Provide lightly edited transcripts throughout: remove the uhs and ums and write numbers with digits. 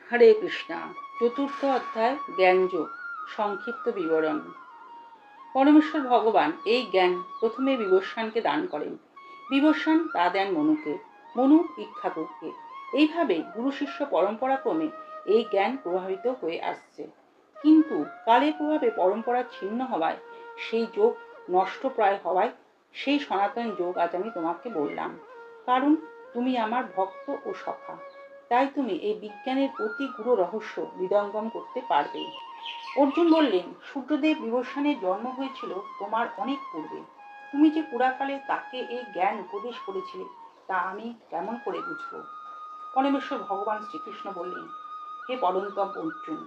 হরে কৃষ্ণা। চতুর্থ অধ্যায় জ্ঞানযোগ, সংক্ষিপ্ত বিবরণ। পরমেশ্বর ভগবান এই জ্ঞান প্রথমে বিবস্বানকে দান করেন। বিবস্বান তা দেন মনুকে, মনু ইক্ষ্বাকুকে। এইভাবে গুরু শিষ্য পরম্পরাক্রমে এই জ্ঞান প্রভাবিত হয়ে আসছে। কিন্তু কালের প্রভাবে পরম্পরা ছিন্ন হওয়ায়, সেই যোগ নষ্টপ্রায় হওয়ায় সেই সনাতন যোগ আজ আমি তোমাকে বললাম। কারণ তুমি আমার ভক্ত ও সখা, তাই তুমি এই বিজ্ঞানের অতি গূঢ় রহস্য হৃদয়ঙ্গম করতে পারবে। অর্জুন বললেন, সূর্যদেব বিবস্বানের জন্ম হয়েছিল তোমার অনেক পূর্বে। তুমি যে পুরাকালে তাকে এই জ্ঞান উপদেশ করেছিলে, তা আমি কেমন করে বুঝব? পরমেশ্বর ভগবান শ্রীকৃষ্ণ বললেন, হে পরন্তপ অর্জুন,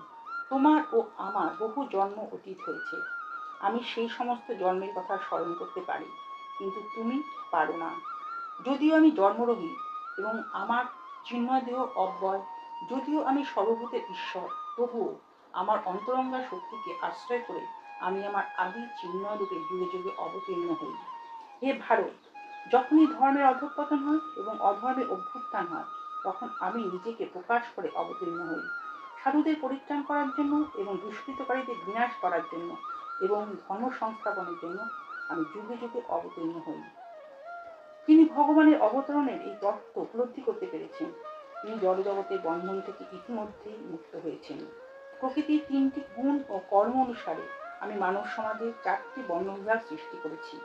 তোমার ও আমার বহু জন্ম অতীত হয়েছে। আমি সেই সমস্ত জন্মের কথা স্মরণ করতে পারি, কিন্তু তুমি পারো না। যদিও আমি জন্মরহিত এবং আমার চিন্ময় দেহ অব্যয়, যদিও আমি সর্বভূতের ঈশ্বর, তবুও আমার অন্তরঙ্গা শক্তিকে আশ্রয় করে আমি আমার আদি চিন্ময় রূপে যুগে যুগে অবতীর্ণ হই। হে ভারত, যখনই ধর্মের অধঃপতন হয় এবং অধর্মের অভ্যুত্থান হয়, তখন আমি নিজেকে প্রকাশ করে অবতীর্ণ হই। সাধুদের পরিত্রাণ করার জন্য এবং দুষ্কৃতকারীদের বিনাশ করার জন্য এবং ধর্ম সংস্থাপনের জন্য আমি যুগে যুগে অবতীর্ণ হই। তিনি ভগবানের অবতরণের এই তত্ত্ব উপলব্ধি করতে পেরেছেন। তিনি জড়জগতের বন্ধন থেকে ইতিমধ্যেই মুক্ত হয়েছেন। প্রকৃতির 3টি গুণ ও কর্ম অনুসারে আমি মানব সমাজের 4টি বর্ণবিভাগ সৃষ্টি করেছি: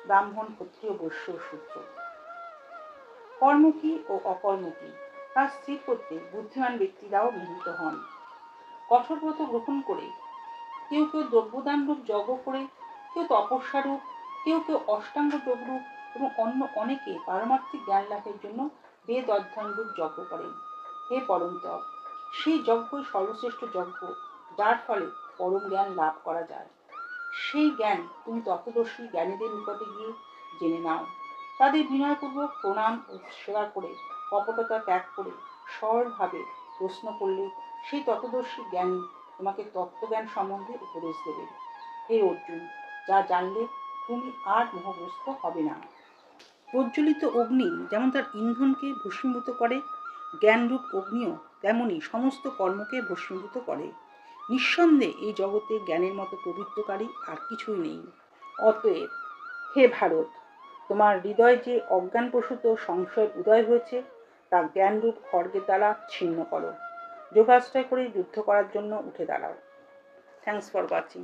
ব্রাহ্মণ, ক্ষত্রিয়, বৈশ্য ও শূদ্র। কর্ম কি ও অকর্ম কি তা স্থির করতে বুদ্ধিমান ব্যক্তিরাও নিহিত হন। কঠোর ব্রত গ্রহণ করে, কেউ কেউ দ্রব্যদানরূপ যজ্ঞ করে, কেউ তপস্যারূপ, কেউ কেউ অষ্টাঙ্গ যোগরূপ এবং অন্য অনেকে পারমার্থিক জ্ঞান লাভের জন্য বেদ অধ্যয়নরূপ যজ্ঞ করেন। হে পরন্তপ, সেই যজ্ঞই সর্বশ্রেষ্ঠ যজ্ঞ, যার ফলে পরম জ্ঞান লাভ করা যায়। সেই জ্ঞান তুমি তত্ত্বদর্শী জ্ঞানীদের নিকটে গিয়ে জেনে নাও। তাদের বিনয়পূর্বক প্রণাম ও সেবা করে, কপটতা ত্যাগ করে সরলভাবে প্রশ্ন করলে সেই তত্ত্বদর্শী জ্ঞানী তোমাকে তত্ত্বজ্ঞান সম্বন্ধে উপদেশ দেবে। হে অর্জুন, যা জানলে তুমি আর মোহগ্রস্ত হবে না। প্রজ্বলিত অগ্নি যেমন তার ইন্ধনকে ভস্মীভূত করে, জ্ঞানরূপ অগ্নিও তেমনি সমস্ত কর্মকে ভস্মীভূত করে। নিঃসন্দেহে এই জগতে জ্ঞানের মতো পবিত্রকারী আর কিছুই নেই। অতএব হে ভারত, তোমার হৃদয় যে অজ্ঞানপ্রসূত সংশয়ের উদয় হয়েছে, তা জ্ঞানরূপ খড়গের দ্বারা ছিন্ন করো। যোগাশ্রয় করে যুদ্ধ করার জন্য উঠে দাঁড়াও। Thanks for watching.